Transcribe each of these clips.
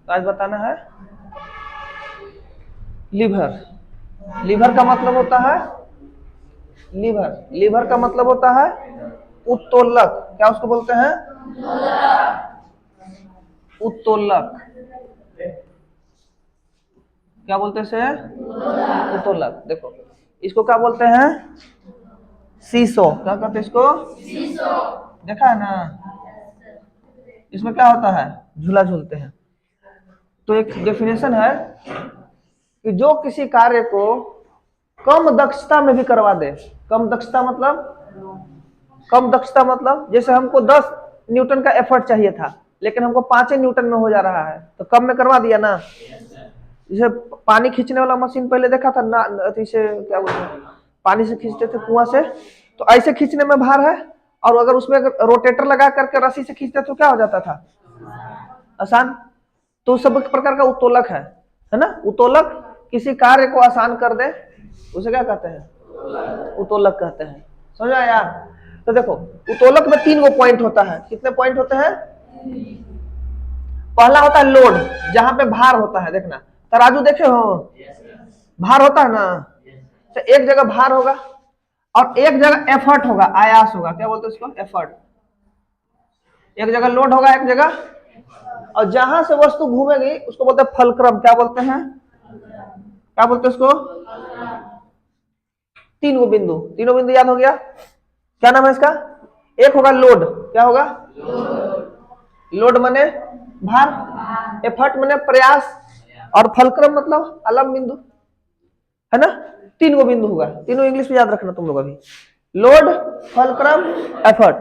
तो आज बताना है लीवर। लीवर का मतलब होता है लीवर का मतलब होता है उत्तोलक। क्या उसको बोलते हैं? उत्तोलक। क्या बोलते हैं? उत्तोलक। देखो इसको क्या बोलते हैं? सीसो। क्या कहते हैं इसको? देखा है ना, इसमें क्या होता है? झूला झूलते हैं। तो एक डेफिनेशन है कि जो किसी कार्य को कम दक्षता में भी करवा दे। कम दक्षता मतलब जैसे हमको 10 न्यूटन का एफर्ट चाहिए था, लेकिन हमको 5 न्यूटन में हो जा रहा है, तो कम में करवा दिया ना। जैसे पानी खींचने वाला मशीन पहले देखा था ना, अति से क्या बोलते हैं, पानी से खींचते थे कुआं से, तो ऐसे खींचने में भार है, और अगर उसमें रोटेटर लगा करके रस्सी से खींचते तो क्या हो जाता था? आसान। तो सब प्रकार का उत्तोलक है ना। उत्तोलक किसी कार्य को आसान कर दे, उसे क्या कहते हैं? उत्तोलक कहते हैं। समझ आया यार? तो देखो उत्तोलक में 3 गो पॉइंट होता है। कितने पॉइंट होते हैं? पहला होता है लोड, जहां पे भार होता है। देखना तराजू देखे हो, भार होता है ना, तो एक जगह भार होगा और एक जगह एफर्ट होगा, आयास होगा। क्या बोलते हैं उसको? एफर्ट। एक जगह लोड होगा, एक जगह, और जहां से वस्तु घूमेगी उसको बोलते हैं फलक्रम। क्या बोलते हैं? क्या बोलते हैं उसको? 3 गो बिंदु। तीनों बिंदु याद हो गया? क्या नाम है इसका? एक होगा लोड। क्या होगा? लोड मने भार, एफर्ट मने प्रयास, और फलक्रम मतलब अलग बिंदु, है ना। 3 गो बिंदु होगा। तीनों इंग्लिश में याद रखना तुम लोग अभी। Load, fulcrum, effort.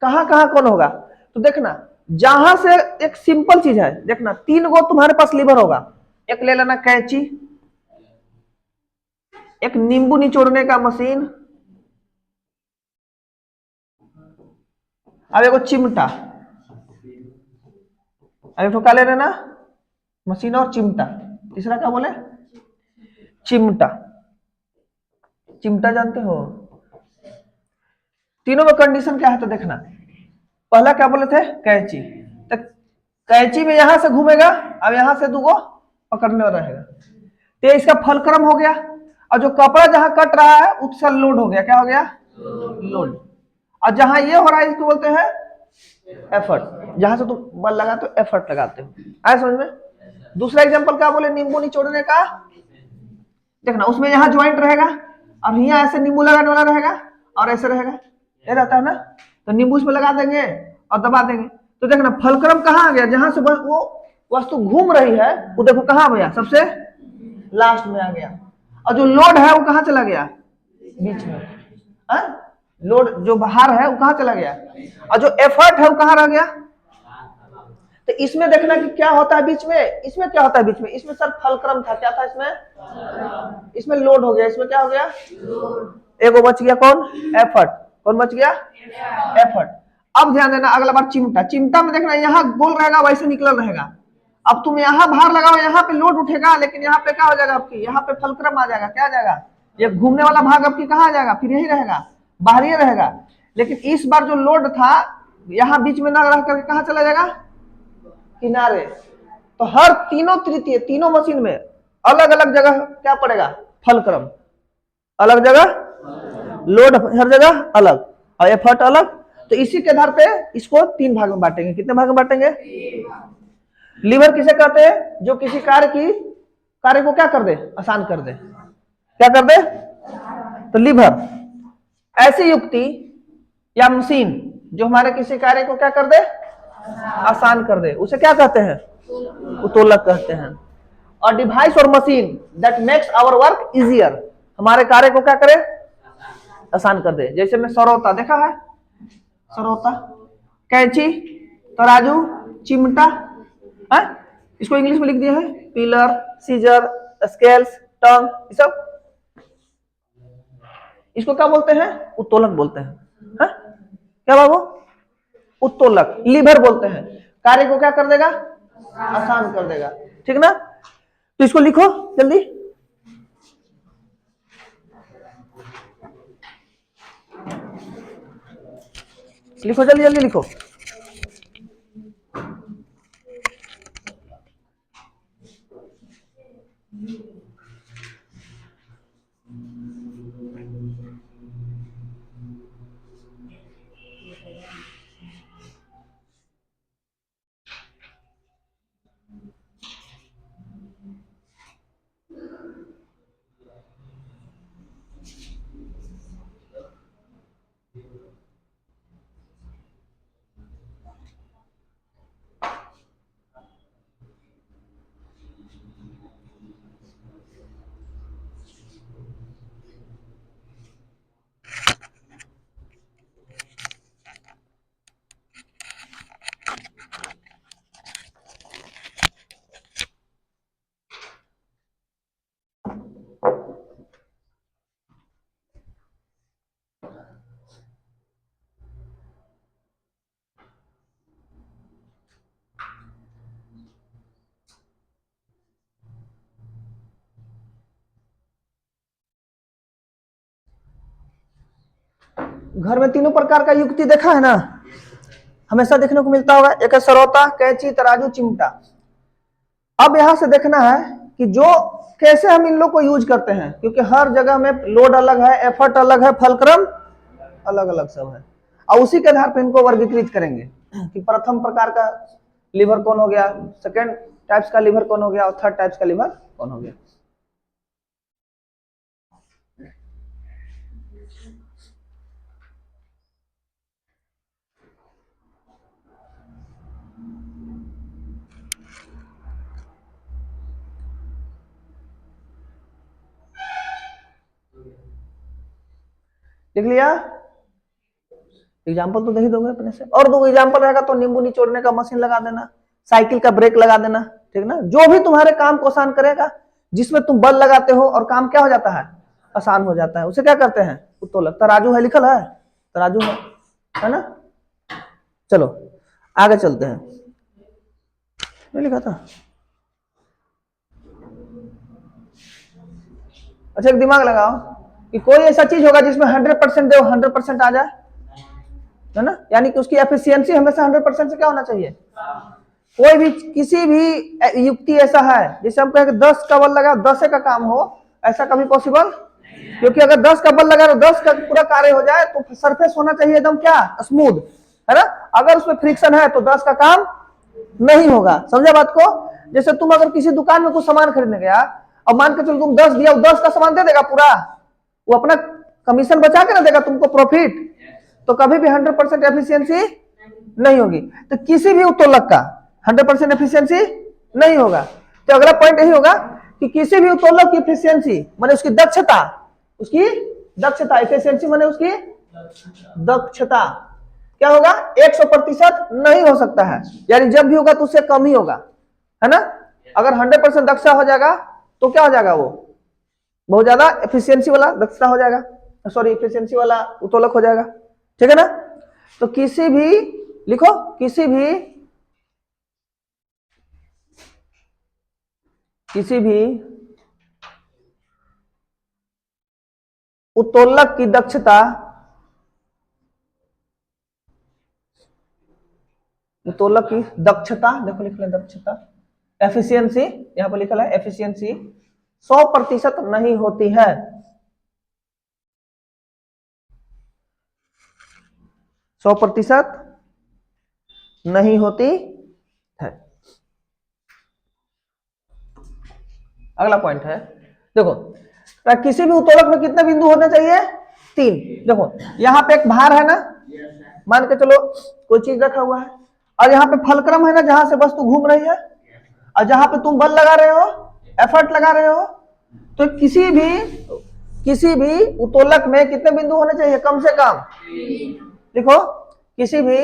कहां कहां कौन होगा? तो देखना जहां से एक सिंपल चीज है, देखना 3 गो तुम्हारे पास लीवर होगा। एक ले लेना कैंची, एक नींबू निचोड़ने का मशीन, अब एगो चिमटा। अब एक क्या ले लेना? मशीन और चिमटा। तीसरा क्या बोले? चिमटा। चिमटा जानते हो? तीनों में कंडीशन क्या है तो देखना। पहला क्या बोले थे? कैंची। तो कैंची में यहां से घूमेगा, अब यहां से 2 गो पकड़ने वाला रहेगा, तो इसका फलक्रम हो गया। और जो कपड़ा जहां कट रहा है उसका लोड हो गया। क्या हो गया? लोड। और जहां ये हो रहा है इसको बोलते हैं एफर्ट। जहां से तुम बल लगा तो एफर्ट लगाते हो। आए समझ में? दूसरा एग्जांपल क्या बोले? नींबू निचोड़ने का। देखना उसमें यहाँ ज्वाइंट रहेगा, और यहाँ ऐसे नींबू लगाने वाला रहेगा, और ऐसे रहेगा, ये रहता है ना। तो नींबू इसमें लगा देंगे और दबा देंगे, तो देखना फलक्रम कहाँ आ गया? जहां से वो वस्तु घूम रही है वो देखो कहाँ गया? सबसे लास्ट में आ गया। और जो लोड है वो कहाँ चला गया? बीच में। लोड जो बाहर है वो कहाँ चला गया? और जो एफर्ट है वो कहाँ रह गया? तो इसमें देखना कि क्या होता है बीच में। इसमें क्या होता है बीच में? इसमें सर फलक्रम था। क्या था इसमें? इसमें लोड हो गया। इसमें क्या हो गया? एगो बच गया। कौन? एफर्ट। कौन बच गया? एफर्ट। अब ध्यान देना अगला बार चिमटा। चिमटा में देखना यहाँ गोल रहेगा, वैसे निकल रहेगा। अब तुम यहाँ भार लगाओ, यहाँ पे लोड उठेगा, लेकिन यहाँ पे क्या हो जाएगा आपकी? यहाँ पे फलक्रम आ जाएगा। क्या आ जाएगा? ये घूमने वाला भाग आपकी कहाँ आ जाएगा? फिर यही रहेगा, बाहरी रहेगा। लेकिन इस बार जो लोड था यहाँ बीच में ना रह करके कहाँ चला जाएगा? किनारे। तो हर तीनों तृतीय तीनों मशीन में अलग अलग जगह क्या पड़ेगा? फलक्रम। अलग जगह लोड, हर जगह अलग, और एफर्ट अलग। तो इसी के आधार पे इसको 3 भाग में बांटेंगे। कितने भाग में बांटेंगे? लीवर किसे कहते हैं? जो किसी कार्य को क्या कर दे? आसान कर दे। क्या कर दे? तो लीवर। ऐसी युक्ति या मशीन जो हमारे किसी कार्य को क्या कर दे? आसान कर दे, उसे क्या कहते हैं? उत्तोलक कहते हैं। और डिवाइस और machine that makes our work easier, हमारे कार्य को क्या करे? आसान कर दे। जैसे में सरौता देखा है, सरौता, कैंची, तराजू, चिमटा, है? इसको इंग्लिश में लिख दिया है पिलर, सीजर, स्केल्स, टंग, ये सब। इसको क्या बोलते हैं? उत्तोलक बोलते हैं। है? क्या बाबू? उत्तोलक। लीवर बोलते हैं। कार्य को क्या कर देगा? आसान कर देगा। ठीक ना? तो इसको लिखो जल्दी। लिखो जल्दी जल्दी लिखो। घर में तीनों प्रकार का युक्ति देखा है ना, हमेशा देखने को मिलता होगा। एक है सरौता, कैंची, तराजू, चिमटा। अब यहां से देखना है कि जो कैसे हम इन लोग को यूज करते हैं, क्योंकि हर जगह में लोड अलग है, एफर्ट अलग है, फलक्रम अलग अलग सब है, और उसी के आधार पर इनको वर्गीकृत करेंगे कि प्रथम प्रकार का लीवर कौन हो गया, सेकेंड टाइप्स का लीवर कौन हो गया, और थर्ड टाइप्स का लीवर कौन हो गया। लिख लिया? एग्जाम्पल तो नहीं दोगे अपने से, और दो एग्जाम्पल रहेगा तो नींबू निचोड़ने का मशीन लगा देना, साइकिल का ब्रेक लगा देना, ठीक ना। जो भी तुम्हारे काम को आसान करेगा, जिसमें तुम बल लगाते हो और काम क्या हो जाता है, आसान हो जाता है, उसे क्या करते हैं, उत्तोलक। तराजू है, लिखल है, तराजू है ना। चलो आगे चलते हैं, नहीं लिखा था। अच्छा एक दिमाग लगाओ कि कोई ऐसा चीज होगा जिसमें 100% दे 100% आ जाए, है ना, यानी कि उसकी एफिशिएंसी हमेशा 100% से क्या होना चाहिए। कोई भी किसी भी युक्ति ऐसा है जैसे हम कहें 10 का बल लगा 10 का काम हो, ऐसा कभी पॉसिबल, क्योंकि अगर 10 का बल लगा तो 10 का पूरा कार्य हो जाए, तो सरफेस होना चाहिए एकदम क्या, स्मूथ, है ना। अगर उसमें फ्रिक्शन है तो 10 का काम नहीं होगा, समझे बात को। जैसे तुम अगर किसी दुकान में कुछ सामान खरीदने गया और मान के चलो तुम 10 दिया, 10 का सामान दे देगा पूरा, वो अपना कमीशन बचा के ना देगा तुमको प्रॉफिट, तो कभी भी 100% एफिशिएंसी नहीं होगी। तो किसी भी उत्तोलक का 100% एफिशिएंसी नहीं होगा। तो अगला पॉइंट यही होगा कि किसी भी उत्तोलक की एफिशिएंसी माने उसकी दक्षता, उसकी दक्षता, एफिशिएंसी माने उसकी दक्षता क्या होगा, 100% नहीं हो सकता है, यानी जब भी होगा तो उससे कम ही होगा, है ना। अगर 100% दक्षता हो जाएगा तो क्या हो जाएगा, वो बहुत ज्यादा एफिशिएंसी वाला दक्षता हो जाएगा, सॉरी एफिशिएंसी वाला उत्तोलक हो जाएगा, ठीक है ना। तो किसी भी लिखो, किसी भी उत्तोलक की दक्षता, उत्तोलक की दक्षता, देखो लिख लें दक्षता, एफिशिएंसी, यहां पर लिखा है एफिशिएंसी 100% नहीं होती है, 100% नहीं होती है। अगला पॉइंट है, देखो किसी भी उत्तोलक में कितने बिंदु होने चाहिए, 3। देखो यहाँ पे एक भार है ना, मान के चलो कोई चीज रखा हुआ है, और यहाँ पे फलक्रम है ना जहां से वस्तु घूम रही है, और जहां पे तुम बल लगा रहे हो, एफर्ट लगा रहे हो, तो किसी भी उत्तोलक में कितने बिंदु होने चाहिए, कम से कम। देखो किसी भी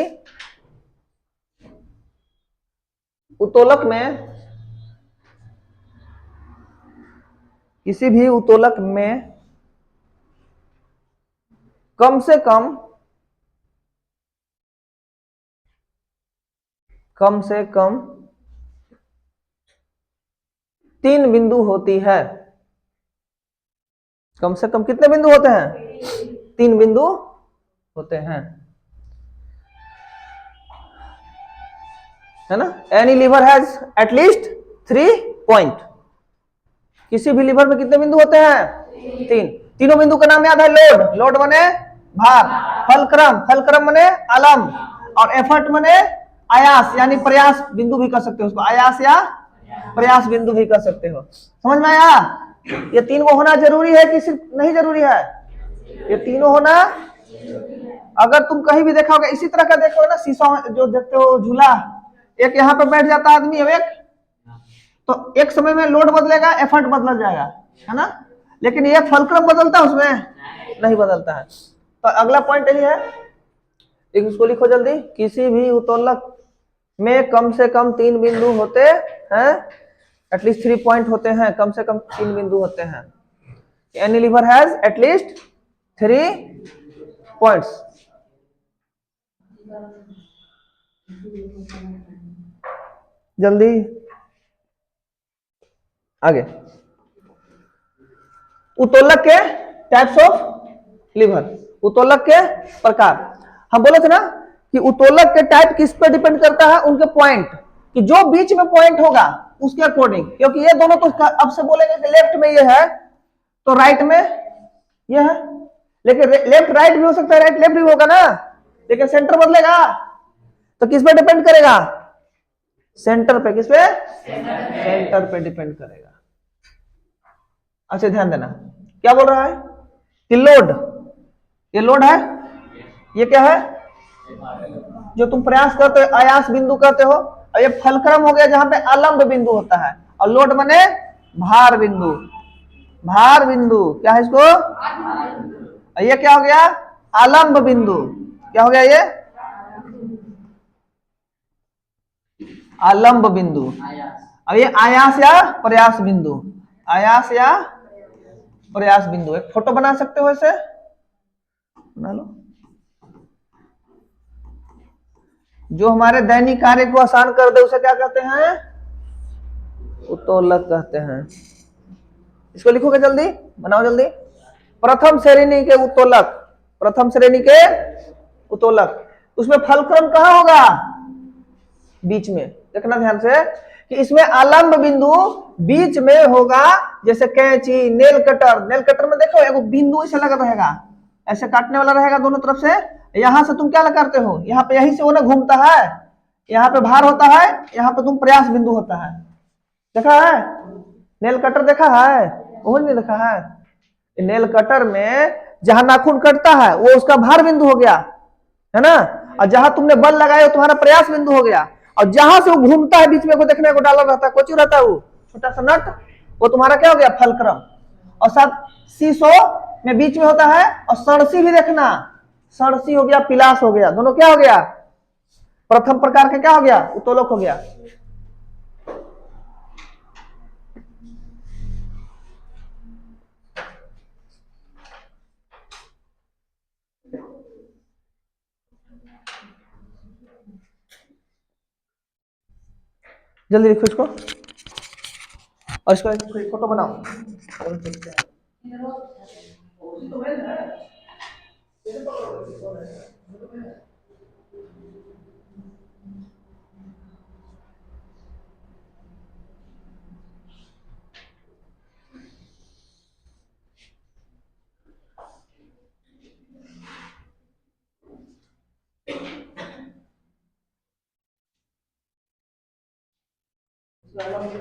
उत्तोलक में, किसी भी उत्तोलक में कम से कम 3 बिंदु होती है। कम से कम कितने बिंदु होते हैं, 3 बिंदु होते हैं, है ना। Any lever has at least 3 point. किसी भी लीवर में कितने बिंदु होते हैं, 3। तीनों बिंदु का नाम याद है, लोड, लोड मने भार, फलक्रम, फलक्रम मने आलम, और एफर्ट मने आयास, यानी प्रयास बिंदु भी कर सकते हो उसको, आयास या प्रयास बिंदु भी कर सकते हो। समझ में आया, ये 3 को होना जरूरी है कि सिर्फ नहीं जरूरी है, ये तीनों होना। अगर तुम कहीं भी देखा होगा इसी तरह का देखो ना, शीशा जो देखते हो झूला, एक यहाँ पे बैठ जाता आदमी, अब एक तो एक समय में लोड बदलेगा, एफर्ट बदल जाएगा, है ना, लेकिन ये फलक्रम बदलता है उसमें नहीं बदलता है। तो अगला पॉइंट यही है, इसको लिखो जल्दी, किसी भी उत्तोलक में कम से कम 3 बिंदु होते हैं, एटलीस्ट 3 पॉइंट होते हैं, कम से कम 3 बिंदु होते हैं। Any lever has at least 3 points. जल्दी आगे, उत्तोलक के टाइप्स ऑफ लीवर, उत्तोलक के प्रकार। हम बोले थे ना कि उत्तोलक के टाइप किस पे डिपेंड करता है, उनके पॉइंट, कि जो बीच में पॉइंट होगा उसके अकॉर्डिंग, क्योंकि ये दोनों तो अब से बोलेंगे कि लेफ्ट में ये है तो राइट में ये है, लेकिन लेफ्ट राइट भी हो सकता है, राइट लेफ्ट भी होगा ना, लेकिन सेंटर बदलेगा तो किस पे डिपेंड करेगा, सेंटर पे। किस पे, सेंटर पे डिपेंड करेगा। अच्छा ध्यान देना, क्या बोल रहा है कि लोड, ये लोड है, ये क्या है, जो तुम प्रयास करते हो आयास बिंदु कहते हो, और ये फलक्रम हो गया जहां पे आलंब बिंदु होता है, और लोड बने भार बिंदु, भार बिंदु क्या है इसको, और ये क्या हो गया, आलंब बिंदु, क्या हो गया ये, आलंब बिंदु। अब ये आयास या प्रयास बिंदु, आयास या प्रयास बिंदु। एक फोटो बना सकते हो ऐसे, बना लो। जो हमारे दैनिक कार्य को आसान कर दे उसे क्या कहते हैं, उत्तोलक कहते हैं। इसको लिखोगे जल्दी, बनाओ जल्दी। प्रथम श्रेणी के उत्तोलक, प्रथम श्रेणी के उत्तोलक, उसमें फलक्रम कहां होगा, बीच में। देखना ध्यान से कि इसमें आलंब बिंदु बीच में होगा, जैसे कैंची, नेल कटर, नेल कटर में देखो एक बिंदु ऐसे लगा रहेगा, ऐसे काटने वाला रहेगा दोनों तरफ से, यहां से तुम क्या करते हो, यहाँ पे यहीं से वो ना घूमता है, यहाँ पे भार होता है, यहाँ पे तुम प्रयास बिंदु होता है, देखा है, नेल कटर देखा है, वो नहीं देखा है। नेल कटर में जहां नाखून कटता है वो उसका भार बिंदु हो गया, है ना, और जहां तुमने बल लगाया तुम्हारा प्रयास बिंदु हो गया, और जहां से वो घूमता है बीच में को देखने को डाला रहता है, कोची रहता है वो छोटा सा नट, वो तुम्हारा क्या हो गया, फलक्रम। और साथ सीसो में बीच में होता है, और सड़सी भी देखना, सड़सी हो गया, पिलास हो गया, दोनों क्या हो गया, प्रथम प्रकार का क्या हो गया, उत्तोलक हो गया। जल्दी लिखो इसको, और इसको एक फोटो बनाओ।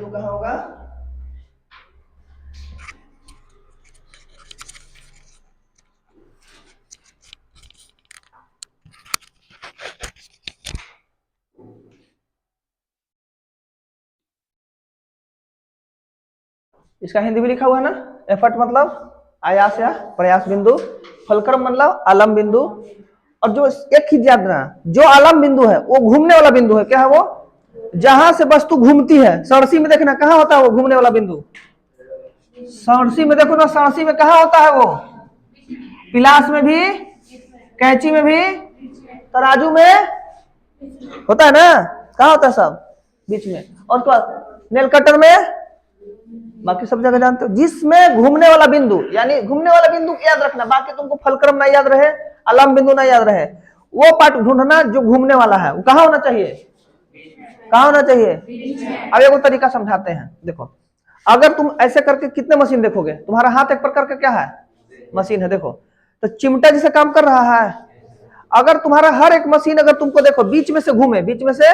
कहाँ होगा, इसका हिंदी भी लिखा हुआ है ना, एफर्ट मतलब आयास या प्रयास बिंदु, फलक्रम मतलब आलम बिंदु। और जो एक ही याद रखना, जो आलम बिंदु है वो घूमने वाला बिंदु है, क्या है वो, जहां से वस्तु घूमती है। सड़सी में देखना कहां होता है वो घूमने वाला बिंदु, सड़सी में देखो ना, सड़सी में कहां होता है वो, पिलास में भी, कैंची में भी, तराजू में होता है ना, कहां होता है, सब बीच में। और क्या, नेल कटर में, बाकी सब जगह जानते हो। जिसमें घूमने वाला बिंदु, यानी घूमने वाला बिंदु याद रखना, बाकी तुमको फलक्रम ना याद रहे, आलम बिंदु ना याद रहे, वो पार्ट ढूंढना जो घूमने वाला है, वो कहां होना चाहिए, कहां होना चाहिए। अब एक तरीका समझाते हैं, देखो, अगर तुम ऐसे करके कितने मशीन देखोगे, तुम्हारा हाथ एक प्रकार का क्या है, मशीन है, देखो तो चिमटा जैसे काम कर रहा है। अगर तुम्हारा हर एक मशीन अगर तुमको देखो बीच में से घूमे, बीच में से,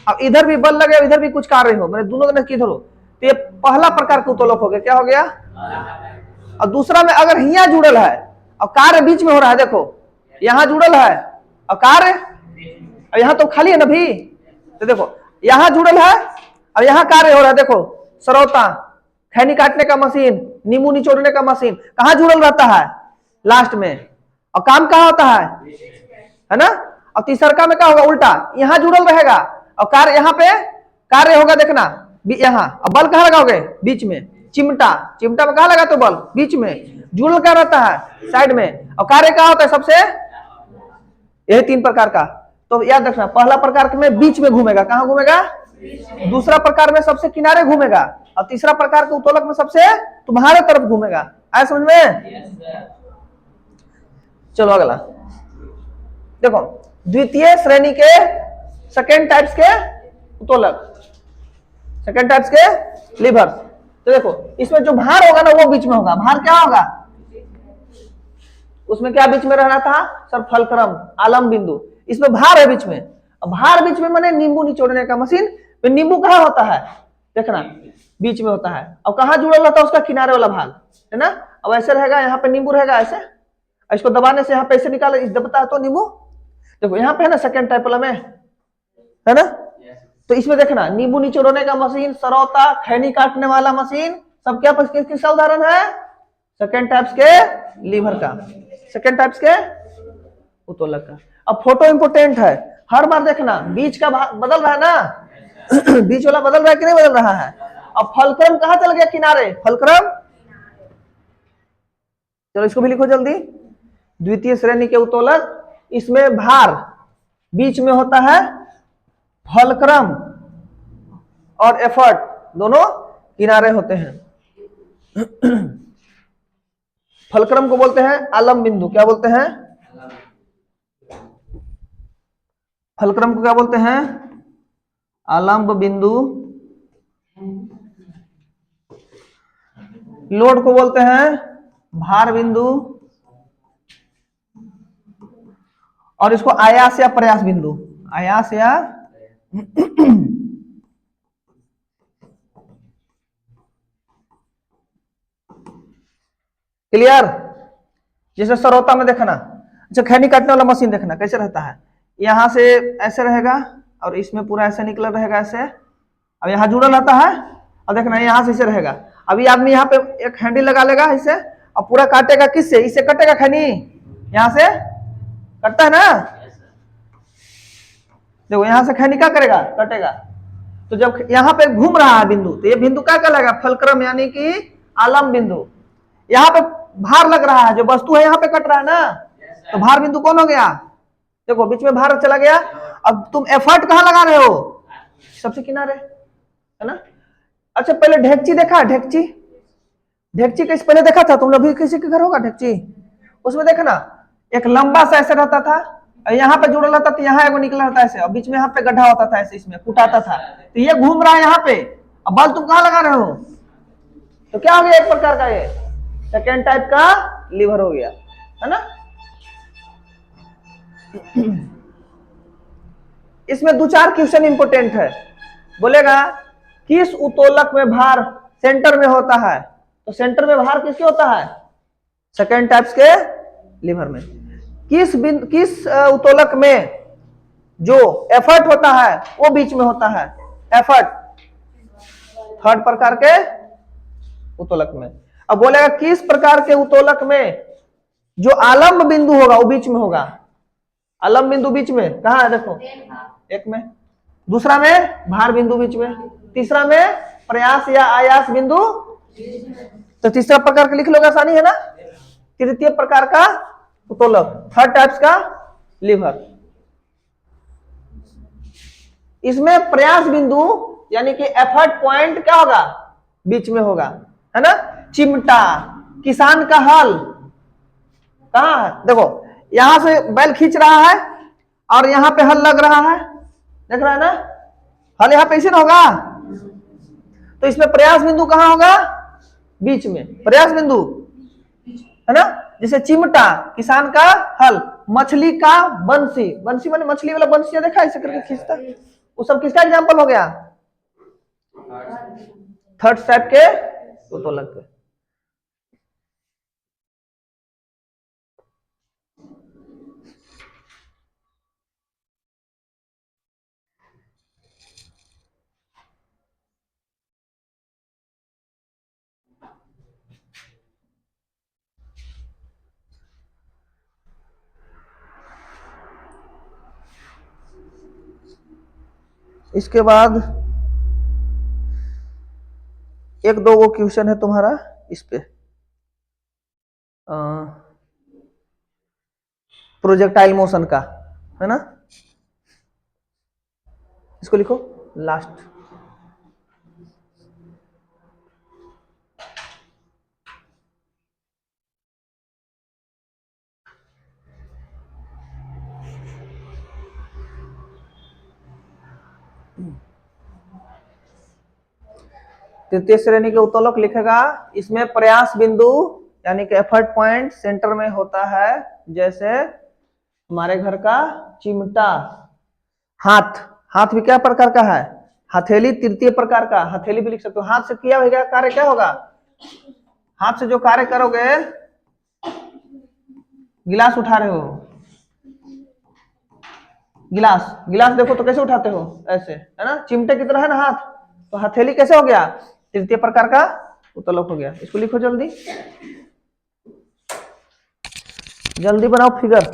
अब इधर भी बल लगे, इधर भी कुछ कार्य हो, मैंने दोनों दिन किधर हो, तो ये पहला प्रकार का उत्तोलक हो गया, क्या हो गया। और दूसरा में अगर हिया जुड़ल है और कार्य बीच में हो रहा है, देखो यहां जुड़ल है और कार्य, और यहां तो खाली है ना भी, तो देखो यहां जुड़ल है और यहां कार्य हो रहा है, देखो सरौता, खैनी काटने का मशीन, नींबू निचोड़ने का मशीन, कहां जुड़ल रहता है, लास्ट में, और काम कहां होता है ना। और तीसरका में क्या होगा, उल्टा, यहां जुड़ल रहेगा और कार्य यहां पे कार्य होगा, देखना यहां, और बल कहां लगाओगे, बीच में। चिमटा, चिमटा में कहां लगाते हो बल, बीच में, जुड़ल क्या रहता है, साइड में, और कार्य कहां होता है सबसे, यही तीन प्रकार का। तो याद रखना, पहला प्रकार में बीच में घूमेगा, कहां घूमेगा, दूसरा प्रकार में सबसे किनारे घूमेगा, और तीसरा प्रकार के उत्तोलक में सबसे तुम्हारे तरफ घूमेगा। आया समझ में। चलो अगला देखो, द्वितीय श्रेणी के सेकेंड टाइप्स के उत्तोलक, सेकेंड टाइप्स के लीवर। तो देखो इसमें जो भार होगा ना वो बीच में होगा। भार क्या होगा, उसमें क्या बीच में रहना था सर, फलक्रम आलम बिंदु। इसमें भार है बीच में। अब भार बीच में माने नींबू निचोड़ने का मशीन। नींबू कहाँ होता है, देखना बीच में होता है। अब कहाँ जुड़ा रहता है उसका किनारे वाला भाग, है ना। अब ऐसे रहेगा, यहाँ पे नींबू रहेगा ऐसे, इसको दबाने से यहाँ पे ऐसे निकाले, इस दबता है तो नींबू। देखो यहाँ पे है ना सेकेंड टाइप वाला में, है ना। तो इसमें देखना नींबू निचोड़ने का मशीन, सरौता, खैनी काटने वाला मशीन, सब क्या किसका उदाहरण है, सेकेंड टाइप्स के लीवर का, सेकेंड टाइप्स के उत्तोलक का। अब फोटो इंपोर्टेंट है, हर बार देखना बीच का बदल रहा है ना बीच वाला बदल रहा है कि नहीं बदल रहा है। अब फलक्रम कहां चल गया, किनारे, फलक्रम। चलो इसको भी लिखो जल्दी। द्वितीय श्रेणी के उत्तोलक, इसमें भार बीच में होता है, फलक्रम और एफर्ट दोनों किनारे होते हैं। फलक्रम को बोलते हैं आलम बिंदु। क्या बोलते हैं, फलक्रम को क्या बोलते हैं, आलम्ब बिंदु। लोड को बोलते हैं भार बिंदु, और इसको आयास या प्रयास बिंदु, आयास या क्लियर। जैसे सरौता में देखना, अच्छा खैनी काटने वाला मशीन देखना कैसे रहता है, यहां से ऐसे रहेगा और इसमें पूरा ऐसे निकल रहेगा ऐसे। अब यहाँ जुड़ा रहता है, और देखना यहां से ऐसे रहेगा। अभी आदमी यहाँ पे एक हैंडल लगा लेगा इसे, और पूरा काटेगा किससे, इससे कटेगा खैनी, यहां से कटता है ना। देखो यहां से खैनी क्या करेगा, कटेगा। तो जब यहाँ पे घूम रहा है बिंदु, तो ये बिंदु क्या कहलाएगा, फलक्रम यानी कि आलम बिंदु। यहाँ पे भार लग रहा है, जो वस्तु है यहाँ पे कट रहा है ना, तो भार बिंदु कौन हो गया, देखो बीच में भार चला गया। अब तुम एफर्ट कहाँ लगा रहे हो, सबसे किनारे, है ना। अच्छा पहले ढेकची देखा, ढेकची, ढेकची कैसे पहले देखा था तुमने, अभी किसी के घर होगा ढेकची, उसमें देखना एक लंबा सा ऐसे रहता था, यहाँ पे जुड़ा रहता था, यहाँ एगो निकला रहता ऐसे, और बीच में यहाँ पे गड्ढा होता था ऐसे, इसमें कुटाता था। तो ये घूम रहा है यहाँ पे, अब बल तुम कहाँ लगा रहे हो, तो क्या हो गया, एक प्रकार का ये सेकेंड टाइप का लीवर हो गया, है ना। इसमें दो चार क्वेश्चन इंपोर्टेंट है, बोलेगा किस उत्तोलक में भार सेंटर में होता है, तो सेंटर में भार किसके होता है, सेकेंड टाइप्स के लीवर में। किस उत्तोलक में जो एफर्ट होता है वो बीच में होता है, एफर्ट थर्ड प्रकार के उत्तोलक में। अब बोलेगा किस प्रकार के उत्तोलक में जो आलम्ब बिंदु होगा वो बीच में होगा, आलम्ब बिंदु बीच में कहा है, देखो एक में, दूसरा में भार बिंदु बीच में, तीसरा में प्रयास या आयास बिंदु। तो तीसरा प्रकार का लिख लोगे, आसानी है ना। तृतीय प्रकार का उत्तोलक, थर्ड टाइप्स का लीवर, इसमें प्रयास बिंदु यानी कि एफर्ट पॉइंट क्या होगा, बीच में होगा, है ना। चिमटा, किसान का हल कहां है, देखो यहां से बैल खींच रहा है और यहां पे हल लग रहा है, देख रहा है ना, हल यहां पे इसे ना होगा, तो इसमें प्रयास बिंदु कहां होगा, बीच में, प्रयास बिंदु, है ना। जैसे चिमटा, किसान का हल, मछली का बंसी, बंसी माने मछली वाला बंसी देखा ऐसे करके खींचता, वो सब किसका एग्जांपल हो गया, थर्ड टाइप के उत्तोलक के। इसके बाद एक दो वो क्वेश्चन है तुम्हारा इस पे, प्रोजेक्टाइल मोशन का, है ना, इसको लिखो लास्ट। तृतीय श्रेणी के उत्तोलक लिखेगा, इसमें प्रयास बिंदु यानी कि एफर्ट पॉइंट सेंटर में होता है, जैसे हमारे घर का चिमटा। हाथ, हाथ भी क्या प्रकार का है? हथेली तृतीय प्रकार का, हथेली भी लिख सकते हो। हाथ से किया होगा कार्य क्या होगा? हाथ से जो कार्य करोगे, गिलास उठा रहे हो, गिलास, गिलास देखो तो कैसे उठाते हो? ऐसे, है ना? चिमटे की तरह है ना हाथ, तो हथेली कैसे हो गया? तृतीय प्रकार का उत्तोलक हो गया। इसको लिखो जल्दी, जल्दी बनाओ फिगर।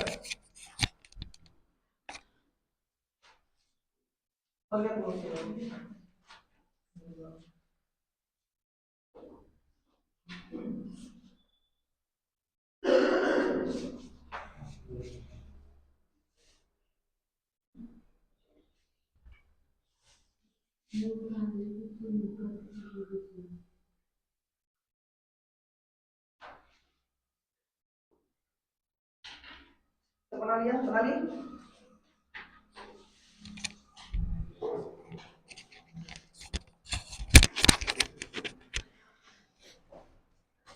बना लिया, बना ली।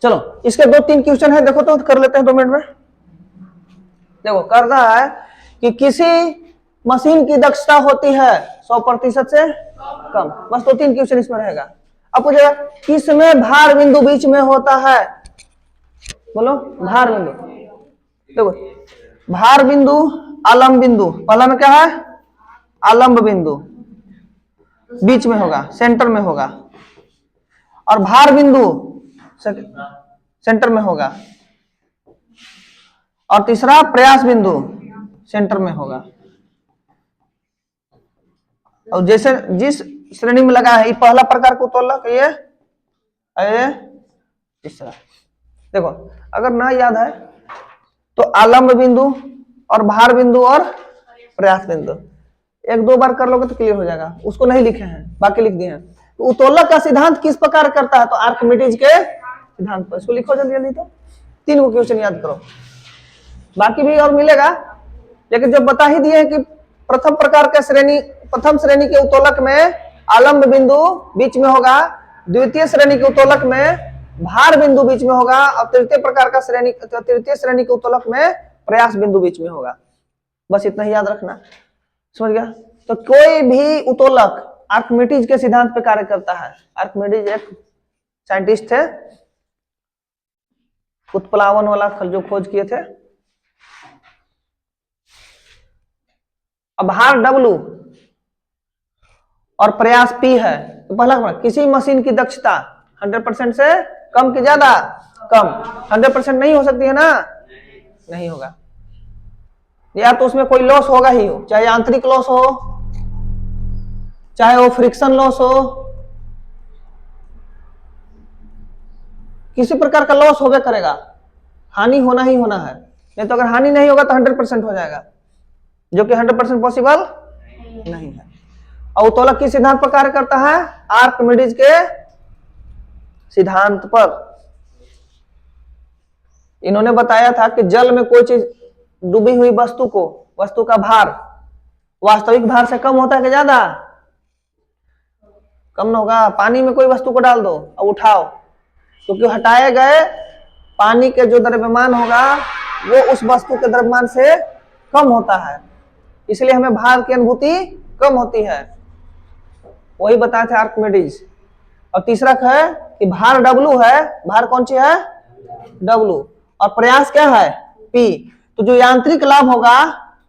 चलो इसके 2-3 क्वेश्चन है, देखो तो कर लेते हैं 2 मिनट में। देखो कर रहा है कि किसी मशीन की दक्षता होती है 100% से कम। बस 2-3 क्वेश्चन इसमें रहेगा। अब पूछेगा किसमें भार बिंदु बीच में होता है? बोलो भार बिंदु। देखो भार बिंदु, आलम्ब बिंदु, पहला में क्या है? आलम्ब बिंदु बीच में होगा, सेंटर में होगा, और भार बिंदु सेंटर में होगा, और तीसरा प्रयास बिंदु सेंटर में होगा। और जैसे जिस श्रेणी में लगा है, ये पहला प्रकार को उत्तोलक, ये तीसरा। देखो अगर ना याद है तो आलम्ब बिंदु और भार बिंदु और प्रयास बिंदु 1-2 बार कर लोगे तो क्लियर हो जाएगा। उसको नहीं लिखे हैं, बाकी लिख दिए हैं। तो उत्तोलक का सिद्धांत किस प्रकार करता है? तो आर्किमिडीज के सिद्धांत पर। इसको लिखो जल्दी जल्दी, तो 3 क्वेश्चन याद करो, बाकी भी और मिलेगा। लेकिन जब बता ही दिए कि प्रथम प्रकार के श्रेणी, प्रथम श्रेणी के उत्तोलक में आलम्ब बिंदु बीच में होगा, द्वितीय श्रेणी के उत्तोलक में भार बिंदु बीच में होगा, और तृतीय प्रकार का श्रेणी, तृतीय श्रेणी के उत्तोलक में प्रयास बिंदु बीच में होगा। बस इतना ही याद रखना, समझ गया? तो कोई भी उत्तोलक आर्किमिडीज के सिद्धांत पे कार्य करता है। आर्किमिडीज एक साइंटिस्ट थे, उत्प्लावन वाला जो खोज किए थे। अब भार W और प्रयास P है, तो पहला किसी मशीन की दक्षता 100% से कम की ज्यादा? कम। 100% नहीं हो सकती है ना? नहीं होगा, या तो उसमें कोई लॉस होगा ही हो, चाहे आंतरिक लॉस हो, चाहे वो फ्रिक्शन लॉस हो, किसी प्रकार का लॉस होगा करेगा, हानि होना ही होना है। नहीं तो अगर हानि नहीं होगा तो 100% हो जाएगा, जो कि 100% पॉसिबल नहीं है। और उत्तोलक किस सिद्धांत पर कार्य करता है? आर्किमिडीज के सिद्धांत पर। इन्होंने बताया था कि जल में कोई चीज डूबी हुई वस्तु को, वस्तु का भार वास्तविक भार से कम होता है कि ज्यादा? कम ना होगा। पानी में कोई वस्तु को डाल दो और उठाओ, क्योंकि हटाए गए पानी के जो द्रव्यमान होगा वो उस वस्तु के द्रव्यमान से कम होता है, इसलिए हमें भार की अनुभूति कम होती है। वही बताए थे आर्किमिडीज। और तीसरा है कि भार W है, भार कौन सी है? W, और प्रयास क्या है? P। तो जो यांत्रिक लाभ होगा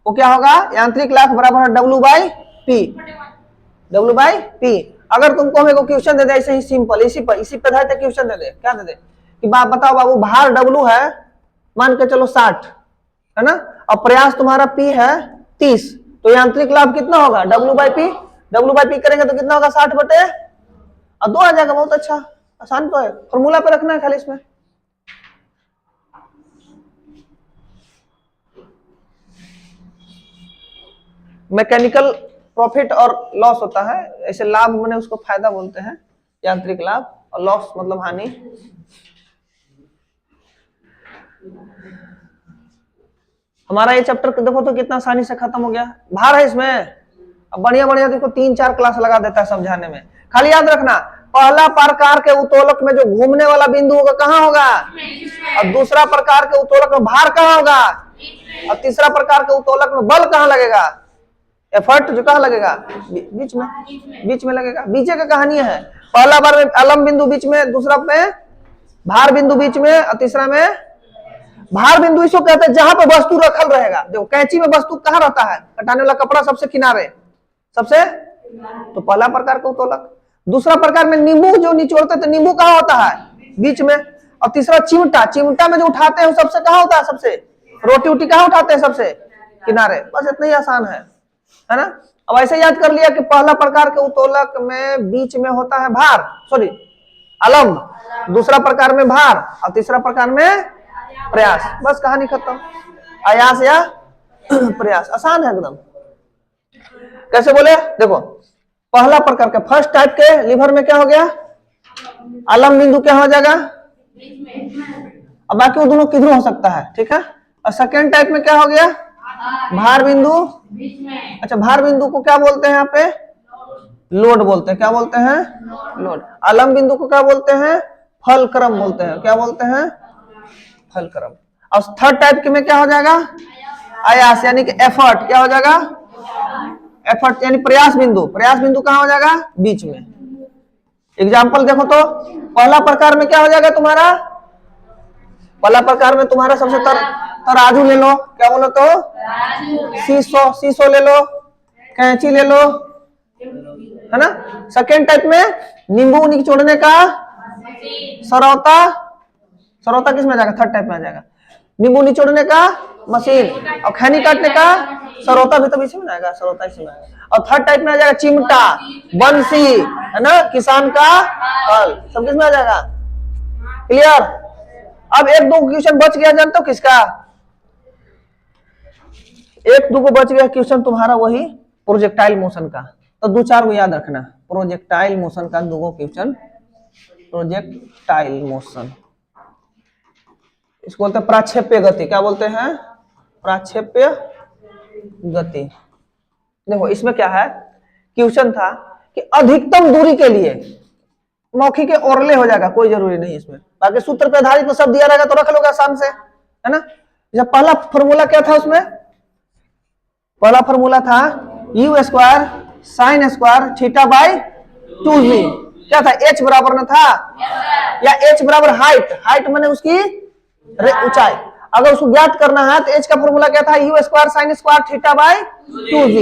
वो क्या होगा? यांत्रिक लाभ बराबर है W/P। W/P। अगर तुमको हमें को क्वेश्चन दे दे ऐसे ही सिंपल, इसी पे था क्वेश्चन दे दे, क्या दे दे कि बताओ बाबू, भार W है मान के चलो 60, है ना, और प्रयास तुम्हारा P है 30, तो यांत्रिक लाभ कितना होगा? W/P। W/P करेंगे तो कितना होगा? 60/, और 2 आ जाएगा। बहुत अच्छा, आसान तो है, फॉर्मूला पे रखना है खाली इसमें। मैकेनिकल प्रॉफिट और लॉस होता है, ऐसे लाभ मैंने उसको फायदा बोलते हैं, यांत्रिक लाभ, और लॉस मतलब हानि। हमारा ये चैप्टर देखो तो कितना आसानी से खत्म हो गया। भार है इसमें, अब बढ़िया बढ़िया देखो 3-4 क्लास लगा देता है समझाने में। खाली याद रखना पहला प्रकार के उत्तोलक में जो घूमने वाला बिंदु होगा कहाँ होगा, और दूसरा प्रकार के उत्तोलक में भार कहाँ होगा, और तीसरा प्रकार के उत्तोलक में बल कहाँ लगेगा, एफर्ट जो कहाँ लगेगा, बीच में लगेगा। बीच का कहानी है, पहला बार में अलम बिंदु बीच में, दूसरा में भार बिंदु बीच में, और तीसरा में भार बिंदु इसको कहते हैं जहां पे वस्तु रखल रहेगा। देखो कैंची में वस्तु कहाँ रहता है, कटाने वाला कपड़ा सबसे किनारे, सबसे, तो पहला प्रकार का उत्तोलक। दूसरा प्रकार में नींबू जो निचोड़ते थे, नींबू कहाँ होता है, बीच में, और तीसरा चिमटा, चिमटा में जो उठाते हैं सबसे कहाँ होता है, सबसे, रोटी उटी कहाँ उठाते हैं, सबसे किनारे। बस इतना ही आसान है ना। अब ऐसे याद कर लिया कि पहला प्रकार के उत्तोलक में बीच में होता है भार, सॉरी अलम, दूसरा प्रकार में भार, और तीसरा प्रकार में प्रयास। बस कहानी खत्म, आयास या प्रयास, आसान है एकदम। कैसे बोले, देखो पहला प्रकार का फर्स्ट टाइप के लीवर में क्या हो गया, अलम बिंदु क्या हो जाएगा, अब बाकी वो दोनों किधर हो सकता है, ठीक है। और सेकेंड टाइप में क्या हो गया, भार बिंदु, अच्छा भार बिंदु को क्या बोलते हैं यहाँ पे, लोड बोलते हैं, क्या बोलते हैं, लोड। अलम बिंदु को क्या बोलते हैं, फलक्रम बोलते हैं, क्या बोलते हैं, फलक्रम। और थर्ड टाइप के में क्या हो जाएगा, आयास यानी कि एफर्ट, क्या हो जाएगा, एफर्ट यानी प्रयास बिंदु, प्रयास बिंदु कहाँ हो जाएगा, बीच में। एग्जाम्पल देखो तो पहला प्रकार में क्या हो जाएगा तुम्हारा, पहला प्रकार में तुम्हारा सबसे तराजू ले लो, क्या बोलो तो, शीशो, शीशो ले लो, कैंची ले लो, है ना। सेकेंड टाइप में नींबू निचोड़ने का सरौता, सरौता किस में आ जाएगा, थर्ड टाइप में आ जाएगा। नींबू निचोड़ने का मशीन, और खैनी काटने का सरौता भी तो बीच में आएगा, सरौता इसमें आएगा। और थर्ड टाइप में आ जाएगा चिमटा, बंसी, है ना, किसान का हल, सब किस में आ जाएगा, क्लियर। अब एक दो क्वेश्चन बच गया, जानते हो किसका, एक दो को बच गया क्वेश्चन तुम्हारा, वही प्रोजेक्टाइल मोशन का। तो दो चार को याद रखना, प्रोजेक्टाइल मोशन का दो क्वेश्चन, प्रोजेक्टाइल मोशन, इसको बोलते हैं प्राक्षेप्य गति, क्या बोलते हैं, प्राक्षेप्य गति। देखो इसमें क्या है, क्वेश्चन था कि अधिकतम दूरी के लिए, मौखिक के ओरले हो जाएगा, कोई जरूरी नहीं इसमें, बाकी सूत्र पे आधारित में सब दिया रहेगा तो रख लोगे आसान से, है ना। जब पहला फॉर्मूला क्या था उसमें, पहला फॉर्मूला था u square sine square theta by 2g, क्या था, h बराबर में था, या h बराबर हाइट, हाइट मैंने उसकी ऊंचाई, अगर उसको ज्ञात करना है तो h का फॉर्मूला क्या था, u square sine square theta by 2g,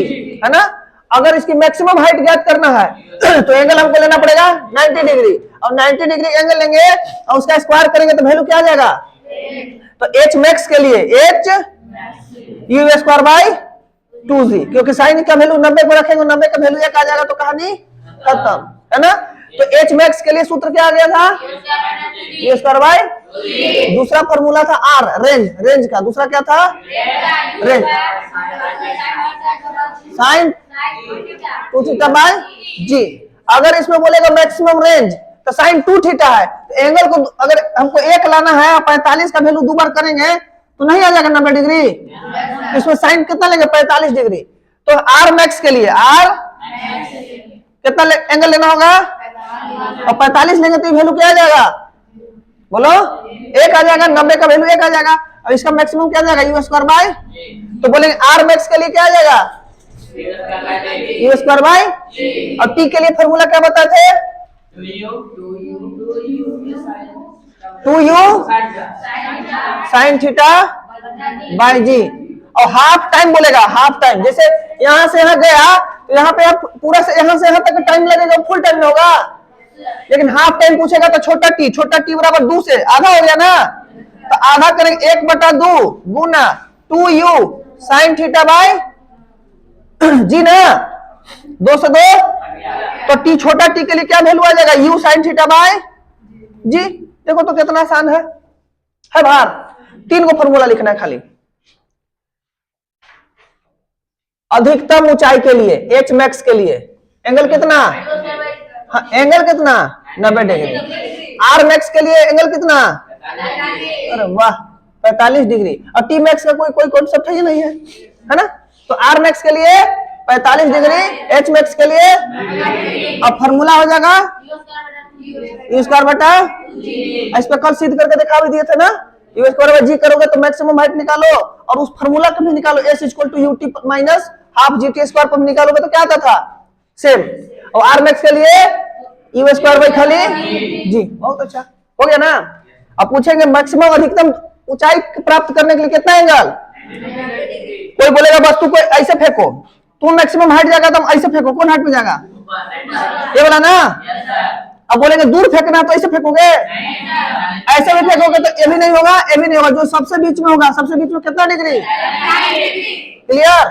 है ना। अगर इसकी मैक्सिमम हाइट ज्ञात करना है तो एंगल हमको लेना पड़ेगा 90 डिग्री, और 90 डिग्री एंगल लेंगे और उसका स्क्वायर करेंगे तो वैल्यू क्या आ जाएगा, तो h मैक्स के लिए h u square by 2g, क्योंकि साइन का वैल्यू 90 को रखेंगे, 90 का वैल्यू 1 आ जाएगा तो कहानी खत्म, है ना। तो h मैक्स के लिए सूत्र क्या आ गया था, u स्क्वायर बाई, दूसरा फॉर्मूला था r, रेंज, रेंज का दूसरा क्या था, range, sine 2 theta by g। अगर इसमें बोलेगा मैक्सिमम रेंज तो साइन 2 थीटा है, तो एंगल को अगर हमको 1 लाना है, 45 का वैल्यू दो बार करेंगे तो नहीं आ जाएगा 90 डिग्री, इसमें साइन कितना लेंगे, 45 डिग्री। तो आर मैक्स के लिए, आर कितना एंगल लेना होगा, और 45 लेंगे तो वैल्यू क्या आ जाएगा, बोलो 1 आ जाएगा, 90 का वैल्यू 1 आ जाएगा, और इसका मैक्सिमम क्या आ जाएगा, यू स्क्वायर बाई, तो बोलेंगे आर मैक्स के लिए क्या आ जाएगा, यू स्क्वायर बाई, और टी के लिए फॉर्मूला क्या बताए थे, 2u साइन थीटा बाई जी। और हाफ टाइम बोलेगा, हाफ टाइम, जैसे यहां से यहां गया तो यहाँ पे आप पूरा से यहां तक टाइम लगेगा, फुल टाइम में होगा, लेकिन हाफ टाइम पूछेगा तो छोटा टी, छोटा टी बराबर 2 से आधा हो गया ना, तो आधा करेंगे 1/2 गुना 2u साइन थीटा बाई जी ना, 2 से 2, तो टी छोटा टी के लिए क्या वैल्यू आ जाएगा, u साइन थीटा बाई जी। देखो तो कितना आसान है भार, 3 को फॉर्मूला लिखना है खाली। अधिकतम ऊंचाई के लिए h मैक्स के लिए एंगल कितना, हाँ एंगल कितना 90 डिग्री, r मैक्स के लिए एंगल कितना, अरे वाह 45 डिग्री, और t मैक्स का कोई कॉन्सेप्ट ही नहीं है ना। तो r मैक्स के लिए 45 डिग्री, h मैक्स के लिए, और फॉर्मूला हो जाएगा यू स्क्वायर बटा, इस पे कल सिद्ध करके दिखा भी दिए थे ना, यू स्क्वायर बाय जी करोगे तो मैक्सिमम हाइट निकालो, और उस फार्मूला को भी निकालो, s equal to u t minus half g t square, पर निकालोगे तो क्या आता था सेम, और आर मैक्स के लिए यू स्क्वायर बाय खाली जी। बहुत अच्छा हो गया ना। अब पूछेंगे मैक्सिमम अधिकतम ऊंचाई प्राप्त करने के लिए कितना एंगल, कोई बोलेगा वस्तु को ऐसे फेंको, तुम मैक्सिमम हाइट जाएगा तो ऐसे फेंको, कौन हाइट पे जाएगा, ये वाला ना। अब बोलेंगे दूर फेंकना तो ऐसे फेंकोगे, ऐसे भी फेंकोगे तो ये भी नहीं होगा, ये भी नहीं होगा, जो सबसे बीच में होगा, सबसे बीच में कितना डिग्री, क्लियर,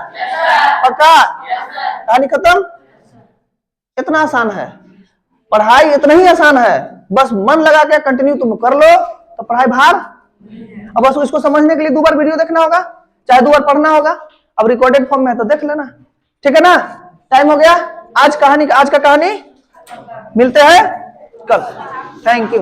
पक्का, कहानी खत्म। इतना आसान है पढ़ाई, इतना ही आसान है, बस मन लगा के कंटिन्यू तुम कर लो तो पढ़ाई भार। अब बस इसको समझने के लिए 2 बार वीडियो देखना होगा, चाहे 2 बार पढ़ना होगा, अब रिकॉर्डेड फॉर्म में है तो देख लेना, ठीक है ना। टाइम हो गया, आज का कहानी मिलते हैं कल, थैंक यू।